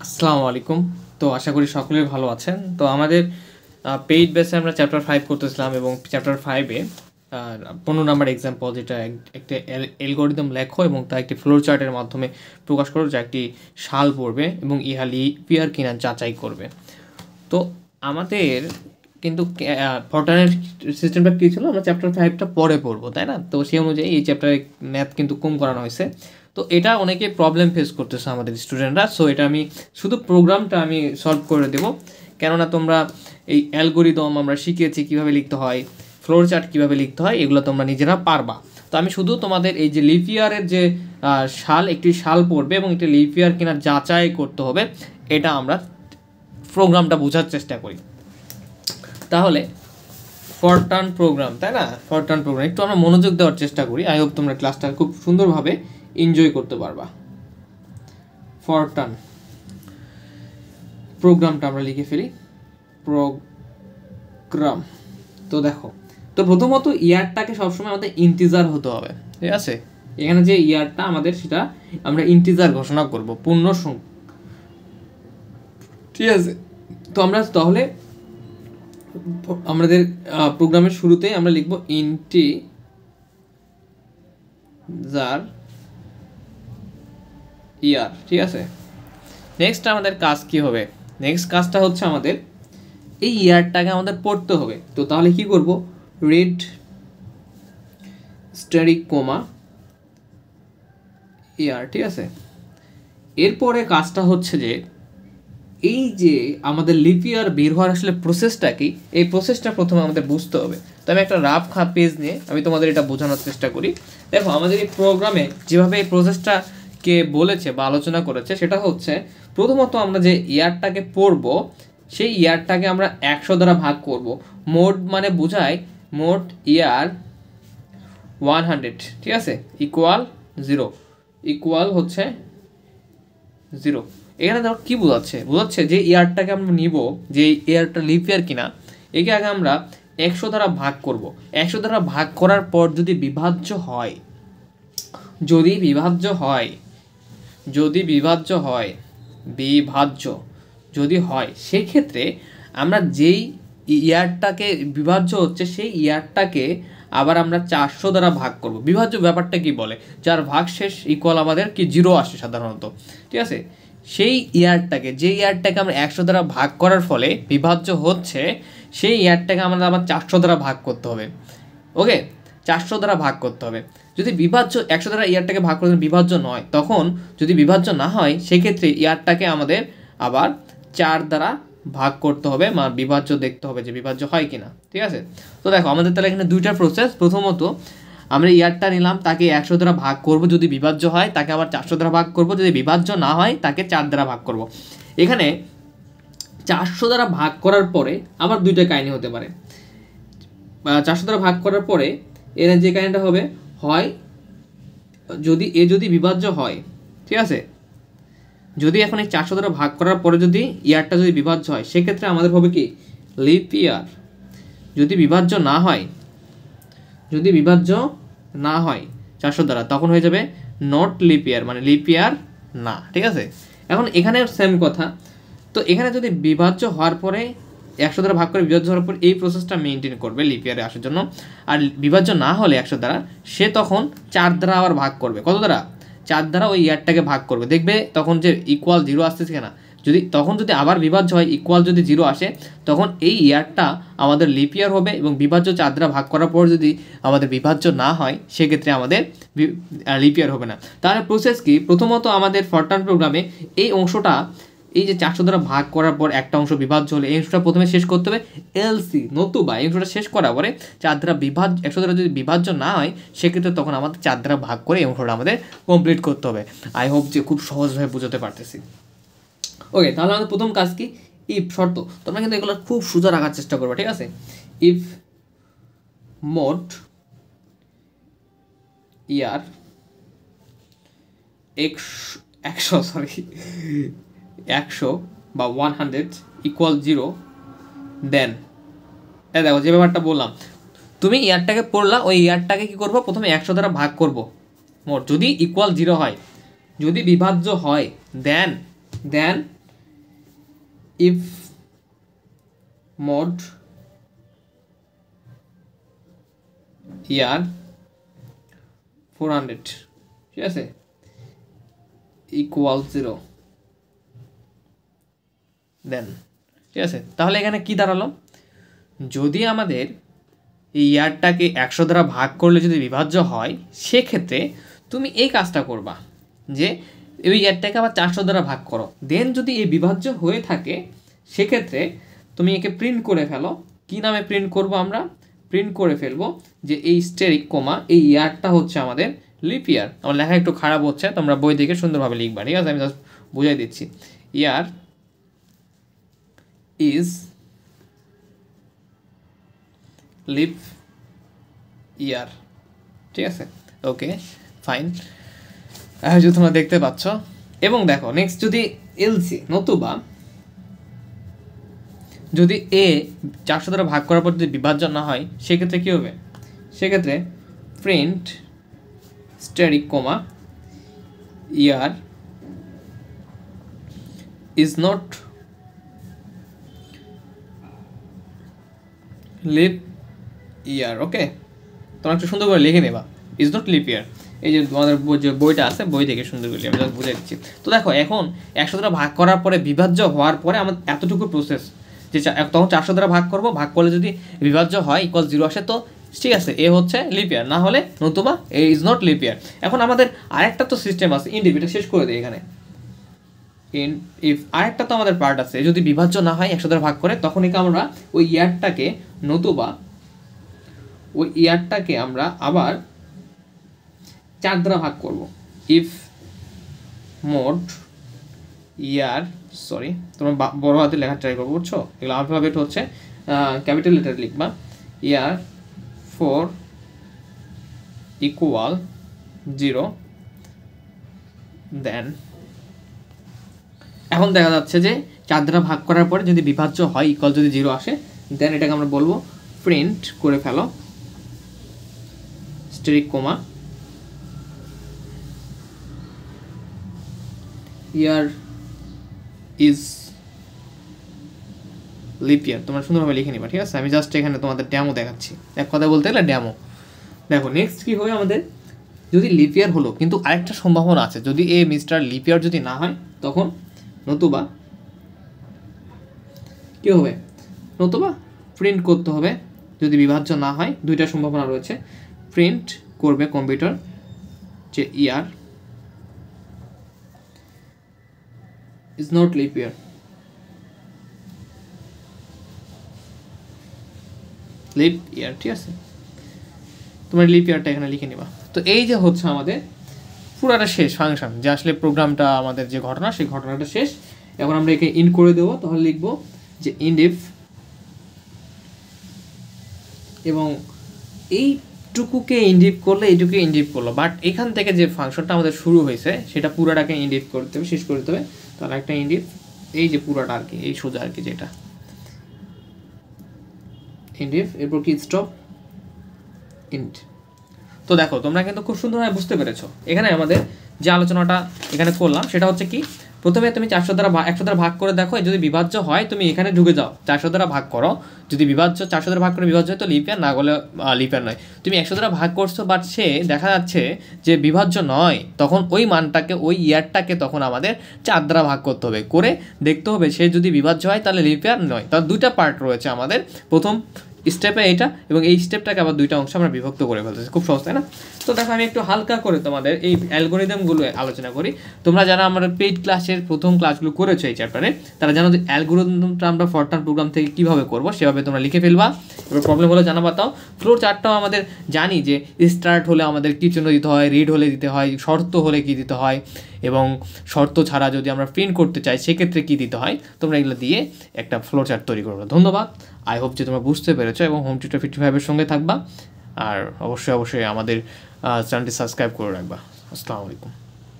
আসসালামু আলাইকুম। তো আশা করি সকলেই ভালো আছেন। তো আমাদের পেইড বেসে আমরা চ্যাপ্টার 5 করতেছিলাম এবং চ্যাপ্টার 5-এ 15 নাম্বার এক্সাম্পল, যেটা একটা অ্যালগরিদম লেখো এবং তা একটি ফ্লোর চার্টের মাধ্যমে প্রকাশ করো, যা একটি সাল পড়বে এবং ইহা লিপ ইয়ার কিনা যাচাই করবে। তো আমাদের কিন্তু ফরটানের সিস্টেমটা কী ছিল, আমরা চ্যাপ্টার 5টা পরে পড়বো, তাই না? তো সেই অনুযায়ী এই চ্যাপ্টারে ম্যাথ কিন্তু কম করানো হয়েছে। তো এটা অনেকে প্রবলেম ফেস করতেছে আমাদের স্টুডেন্টরা। সো এটা আমি শুধু প্রোগ্রামটা আমি সলভ করে দেবো, কেননা তোমরা এই অ্যালগরিদম আমরা শিখেছি কীভাবে লিখতে হয়, ফ্লোর চার্ট কীভাবে লিখতে হয়, এগুলো তোমরা নিজেরা পারবা। তো আমি শুধু তোমাদের এই যে লিপ ইয়ারের যে একটি সাল পড়বে এবং একটি লিপ ইয়ার কিনা যাচাই করতে হবে, এটা আমরা প্রোগ্রামটা বোঝার চেষ্টা করি। তাহলে ফরটার্ন প্রোগ্রাম, তাই না? ফরটার্ন প্রোগ্রাম একটু আমরা মনোযোগ দেওয়ার চেষ্টা করি। আই হোপ তোমরা ক্লাসটা খুব সুন্দরভাবে এনজয় করতে পারবা। ফরটার্ন প্রোগ্রামটা আমরা লিখে ফেলি, প্রোগ্রাম। তো দেখো, তো প্রথমত ইয়ারটাকে সবসময় আমাদের ইন্টিজার হতে হবে, ঠিক আছে? এখানে যে ইয়ারটা আমাদের, সেটা আমরা ইন্টিজার ঘোষণা করব, পূর্ণ সংখ্যা, ঠিক আছে? তো আমরা তাহলে আমাদের প্রোগ্রামের শুরুতে আমরা লিখব ইন্টিজার ইয়ার, ঠিক আছে? নেক্সট আমাদের কাজ কি হবে? নেক্সট কাজটা হচ্ছে আমাদের এই ইয়ারটাকে আমাদের পড়তে হবে। তো তাহলে কি করব? রিড স্ট্যাটিক কমা ইয়ার, ঠিক আছে? এরপরে কাজটা হচ্ছে যে এই যে আমাদের লিপ ইয়ার বের হওয়ার আসলে প্রসেসটা কি, এই প্রসেসটা প্রথমে আমাদের বুঝতে হবে। তো আমি একটা রাফ পেজ নিয়ে আমি তোমাদের এটা বোঝানোর চেষ্টা করি। দেখো, আমাদের এই প্রোগ্রামে যেভাবে এই প্রসেসটাকে বলেছে বা আলোচনা করেছে, সেটা হচ্ছে প্রথমত আমরা যে ইয়ারটাকে পড়ব, সেই ইয়ারটাকে আমরা 100 দ্বারা ভাগ করব। মোড মানে বোঝায় মোড ইয়ার 100, ঠিক আছে? ইকুয়াল 0, ইকুয়াল হচ্ছে 0। এখানে দেখো কী বোঝাচ্ছে যে ইয়ারটাকে আমরা নিব, যে ইয়ারটা লিপ ইয়ার কিনা, একে আগে আমরা 100 দ্বারা ভাগ করব। 100 দ্বারা ভাগ করার পর যদি বিভাজ্য হয়, যদি হয় সেক্ষেত্রে আমরা যেই ইয়ারটাকে বিভাজ্য হচ্ছে, সেই ইয়ারটাকে আবার আমরা 400 দ্বারা ভাগ করব। বিভাজ্য ব্যাপারটা কি বলে, যার ভাগ শেষ ইকুয়াল আমাদের কি 0 আসে সাধারণত, ঠিক আছে? সেই ইয়ারটাকে, যে ইয়ারটাকে আমরা 100 দ্বারা ভাগ করার ফলে বিভাজ্য হচ্ছে, সেই ইয়ারটাকে আমরা আবার 400 দ্বারা ভাগ করতে হবে। ওকে, 400 দ্বারা ভাগ করতে হবে। যদি বিভাজ্য 100 দ্বারা ইয়ারটাকে ভাগ করতে বিভাজ্য নয়, তখন যদি বিভাজ্য না হয় সেক্ষেত্রে ইয়ারটাকে আমাদের আবার 4 দ্বারা ভাগ করতে হবে, বিভাজ্য দেখতে হবে যে বিভাজ্য হয় কিনা, ঠিক আছে? তো দেখো, আমাদের তাহলে এখানে দুইটা প্রসেস। প্রথমত আমরা ইয়ারটা নিলাম, তাকে 100 দ্বারা ভাগ করব, যদি বিভাজ্য হয় তাকে আবার 400 দ্বারা ভাগ করব, যদি বিভাজ্য না হয় তাকে 4 দ্বারা ভাগ করব। এখানে 400 দ্বারা ভাগ করার পরে আবার দুইটা কাহিনী হতে পারে। 400 দ্বারা ভাগ করার পরে এর যে কাহিনীটা হবে, হয় যদি বিভাজ্য হয়, ঠিক আছে? যদি এখন এই 400 দ্বারা ভাগ করার পরে যদি ইয়ারটা যদি বিভাজ্য হয়, সেক্ষেত্রে আমাদের হবে কি লিপ ইয়ার। যদি বিভাজ্য না হয় 400 দ্বারা, তখন হয়ে যাবে নট লিপ ইয়ার, মানে লিপ ইয়ার না, ঠিক আছে? এখন এখানে সেম কথা। তো এখানে যদি বিভাজ্য হওয়ার পরে 100 দ্বারা ভাগ করে বিভাজ্য হওয়ার পর এই প্রসেসটা মেনটেন করবে লিপ ইয়ারে আসার জন্য। আর বিভাজ্য না হলে 100 দ্বারা, সে তখন 4 দ্বারা আবার ভাগ করবে। কত দ্বারা? 4 দ্বারা ওই ইয়ারটাকে ভাগ করবে। দেখবে তখন যে ইকুয়াল 0 আসতেছে কিনা। যদি আবার বিভাজ্য হয়, ইকুয়াল যদি 0 আসে, তখন এই ইয়ারটা আমাদের লিপ ইয়ার হবে। এবং বিভাজ্য 4 দ্বারা ভাগ করার পর যদি আমাদের বিভাজ্য না হয়, সেক্ষেত্রে আমাদের লিপ ইয়ার হবে না। তাহলে প্রসেস কি? প্রথমত আমাদের ফরটার্ন প্রোগ্রামে এই অংশটা, এই যে 400 দ্বারা ভাগ করার পর একটা অংশ বিভাজ্য হলে এই অংশটা প্রথমে শেষ করতে হবে এলসি, নতুবা এই অংশটা শেষ করার পরে 4 দ্বারা 100 দ্বারা যদি বিভাজ্য না হয়, সেক্ষেত্রে তখন আমাদের 4 দ্বারা ভাগ করে এই অংশটা আমাদের কমপ্লিট করতে হবে। আই হোপ যে খুব সহজভাবে বুঝতে পারতেছি। ওকে, তাহলে আমাদের প্রথম কাজ কি? ইফ শর্ত। তোমরা কিন্তু এগুলো খুব সোজা রাখার চেষ্টা করবে, ঠিক আছে? ইফ মোড ইয়ার 100 বা 100 ইকুয়াল 0, দেন দেখো যে ব্যাপারটা বললাম, তুমি ইয়ারটাকে পড়লা, ওই ইয়ারটাকে কী করবো? প্রথমে 100 দ্বারা ভাগ করবো মোট, যদি ইকুয়াল 0 হয়। যদি বিভাজ্য হয়, দেন ইফ মোড ইয়ার 400, ঠিক আছে, ইকুয়াল 0, দেন ঠিক আছে। তাহলে এখানে কি দাঁড়ালো, যদি আমাদের এই ইয়ারটাকে 100 দ্বারা ভাগ করলে যদি বিভাজ্য হয়, সেক্ষেত্রে তুমি এই কাজটা করবা যে ওই ইয়ারটাকে আবার 400 দ্বারা ভাগ করো, দেন যদি এই বিভাজ্য হয়ে থাকে সেক্ষেত্রে তুমি একে প্রিন্ট করে ফেলো। কি নামে প্রিন্ট করব, আমরা প্রিন্ট করে ফেলবো যে এই স্টেরিক কমা এই ইয়ারটা হচ্ছে আমাদের লিপ ইয়ার। আমার লেখা একটু খারাপ হচ্ছে, তোমরা বই দেখে সুন্দরভাবে লিখবা, ঠিক আছে, আমি জাস্ট বুঝাই দিচ্ছি। ইয়ার ইজ লিপ ইয়ার, ঠিক আছে, ওকে ফাইন, যদি তোমরা দেখতে পাচ্ছ। এবং দেখো নেক্সট, যদি এলসি নতুবা যদি এ 400 দ্বারা ভাগ করার পর যদি বিভাজ্য না হয়, সেক্ষেত্রে কী হবে, সেক্ষেত্রে print asterisk comma year is not leap year. Okay, তোমরা একটু সুন্দর করে লিখে নেবা, ইজ নট লিপ ইয়ার। এই যে তোমাদের যে বইটা আছে, বই থেকে সুন্দর করে আমি জাস্ট বুঝে দিচ্ছি। তো দেখো এখন 100 দ্বারা ভাগ করার পরে বিভাজ্য হওয়ার পরে আমাদের এতটুকু প্রসেস, যে তখন 400 দ্বারা ভাগ করবো, ভাগ করলে যদি বিভাজ্য হয় ইকুয়াল 0 আসে, তো ঠিক আছে, এ হচ্ছে লিপ ইয়ার, না হলে নতুবা এ ইজ নট লিপ ইয়ার। এখন আমাদের আরেকটা তো সিস্টেম আছে, ইনডিফ, এটা শেষ করে দিই এখানে। ইফ আরেকটা তো আমাদের পার্ট আছে, যদি বিভাজ্য না হয় 100 দ্বারা ভাগ করে, তখন একে আমরা ওই ইয়ারটাকে নতুবা ওই ইয়ারটাকে আমরা আবার 4 দ্বারা ভাগ করব। ইফ মোড ইয়ার, সরি তোমরা বড় হাতে লেখার ট্রাই করবো, বুঝছো, এগুলো আলফাবেট হচ্ছে, ক্যাপিটাল লেটার লিখবা। ইয়ার 4 ইকুয়াল 0, দেন এখন দেখা যাচ্ছে যে 4 দ্বারা ভাগ করার পরে যদি বিভাজ্য হয় ইকুয়াল যদি 0 আসে, দেন এটাকে আমরা বলবো প্রিন্ট করে ফেলো asterisk comma year is leap year. তোমরা সুন্দরভাবে লিখে নিবা, ঠিক আছে, আমি জাস্ট এখানে তোমাদের ড্যামো দেখাচ্ছি, এক কথা বলতে গেলে ড্যামো। দেখো নেক্সট কি হবে আমাদের, যদি লিপ ইয়ার হলো, কিন্তু আরেকটা সম্ভাবনা আছে, যদি এ মিস্টার লিপ ইয়ার যদি না হয়, তখন নতুবা কি হবে, নতুবা প্রিন্ট করতে হবে। যদি বিভাজ্য না হয়, দুইটা সম্ভাবনা রয়েছে, প্রিন্ট করবে কম্পিউটার যে year is not leap year, leap year, ঠিক আছে, তোমার লিপ ইয়ারটা এখানে লিখে নিবা। তো এই যে হচ্ছে আমাদের পুরাটা শেষ ফাংশন, যে আসলে প্রোগ্রামটা আমাদের যে ঘটনা, সেই ঘটনাটা শেষ। এখন আমরা একে ইন্ড করে দেবো, তাহলে লিখবো যে ইন্ডিফ, এবং এইটুকুকে ইন্ডিফ করলে এইটুকুকে ইন্ডিফ করলো, বাট এখান থেকে যে ফাংশনটা আমাদের শুরু হয়েছে সেটা পুরাটাকে ইন্ডিফ করতে হবে, শেষ করতে হবে। তাহলে একটা ইন্ডিফ, এই যে পুরাটা আর কি, এই সোজা আর কি, যেটা ইন্ডিফ, এরপর কি স্টপ ইন্ড। তো দেখো তোমরা কিন্তু খুব সুন্দরভাবে বুঝতে পেরেছো। এখানে আমাদের যে আলোচনাটা এখানে করলাম সেটা হচ্ছে কি, প্রথমে তুমি 100 দ্বারা ভাগ করে দেখো, যদি বিভাজ্য হয় তুমি এখানে ঢুকে যাও, 400 দ্বারা ভাগ করো, যদি বিভাজ্য 400 দ্বারা ভাগ করে বিভাজ্য হয় তো লিপ ইয়ার, না হলে লিপ ইয়ার নয়। তুমি 100 দ্বারা ভাগ করছো, বাট সে দেখা যাচ্ছে যে বিভাজ্য নয়, তখন ওই মানটাকে, ওই ইয়ারটাকে তখন আমাদের 4 দ্বারা ভাগ করতে হবে, করে দেখতে হবে সে যদি বিভাজ্য হয় তাহলে লিপ ইয়ার নয়। তার দুইটা পার্ট রয়েছে আমাদের, প্রথম স্টেপে এইটা, এবং এই স্টেপটাকে আবার দুইটা অংশ আমরা বিভক্ত করে ফেলতেছি, খুব সহজ, তাই না? তো দেখো আমি একটু হালকা করে তোমাদের এই অ্যালগোরিদমগুলো আলোচনা করি। তোমরা যারা আমরা পেইড ক্লাসের প্রথম ক্লাসগুলো করেছো এই চ্যাপ্টারে, তারা জানো যে অ্যালগোরিদমটা আমরা ফরট্রান প্রোগ্রাম থেকে কীভাবে করবো, সেভাবে তোমরা লিখে ফেলবা। এবার প্রবলেম হলে জানাবা। তাও ফ্লোর চার্টটাও আমাদের জানি যে স্টার্ট হলে আমাদের কী চিহ্ন দিতে হয়, রিড হলে দিতে হয়, শর্ত হলে কী দিতে হয়, এবং শর্ত ছাড়া যদি আমরা প্রিন্ট করতে চাই সেক্ষেত্রে কী দিতে হয়, তোমরা এগুলো দিয়ে একটা ফ্লোর চার্ট তৈরি করবে। ধন্যবাদ, আই হোপ যে তোমরা বুঝতে পেরেছো, এবং হোম টিউটর 55-এর সঙ্গে থাকবা, আর অবশ্যই আমাদের চ্যানেলটি সাবস্ক্রাইব করে রাখবা। আসসালামু আলাইকুম।